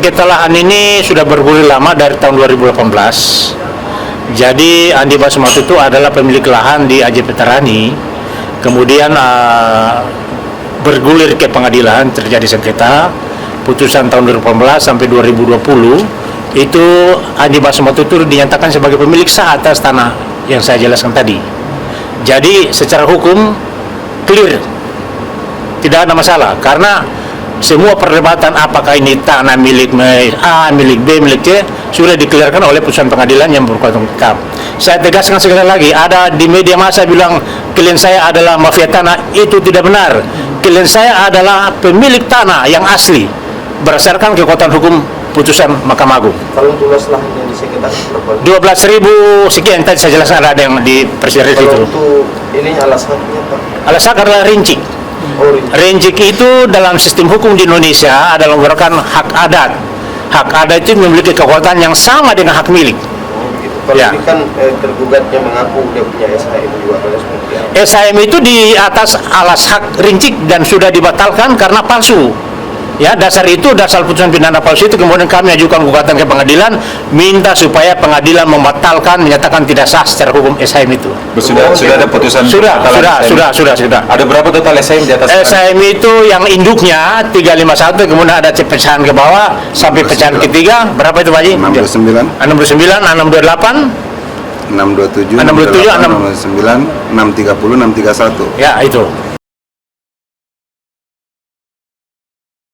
Sengketa lahan ini sudah bergulir lama dari tahun 2018. Jadi Andi Basmatu itu adalah pemilik lahan di AJ Veterani. Kemudian bergulir ke pengadilan, terjadi sengketa. Putusan tahun 2018 sampai 2020 itu Andi Basmatu itu dinyatakan sebagai pemilik sah atas tanah yang saya jelaskan tadi. Jadi secara hukum clear, tidak ada masalah karena semua perdebatan apakah ini tanah milik A, milik B, milik C sudah dikeliarkan oleh putusan pengadilan yang berkuatan tetap. Saya tegaskan sekali lagi, ada di media massa bilang klien saya adalah mafia tanah, itu tidak benar. Klien saya adalah pemilik tanah yang asli berdasarkan kekuatan hukum putusan Mahkamah Agung. Kalau luas lahannya di sekitar berapa? 12.000 sekian tadi saya jelaskan, ada yang di persidangan itu. Kalau untuk ini alasannya Pak? Alasan adalah rinci. Rinci itu dalam sistem hukum di Indonesia adalah merupakan hak adat. Hak adat itu memiliki kekuatan yang sama dengan hak milik. Gitu. Kalau Ya. ini kan tergugatnya mengaku dia punya SHM juga, kalau seperti apa? SHM itu di atas alas hak rincik dan sudah dibatalkan karena palsu. Ya, dasar putusan pidana palsu itu kemudian kami ajukan gugatan ke pengadilan minta supaya pengadilan membatalkan, menyatakan tidak sah secara hukum SHM itu. Sudah ada putusan Sudah. Ada berapa total SHM di atas? SHM itu yang induknya 351, kemudian ada pecahan ke bawah sampai pecahan ketiga, berapa itu Pak Haji? 69, 69, 628, 627, 627, 629, 630, 631. ya itu.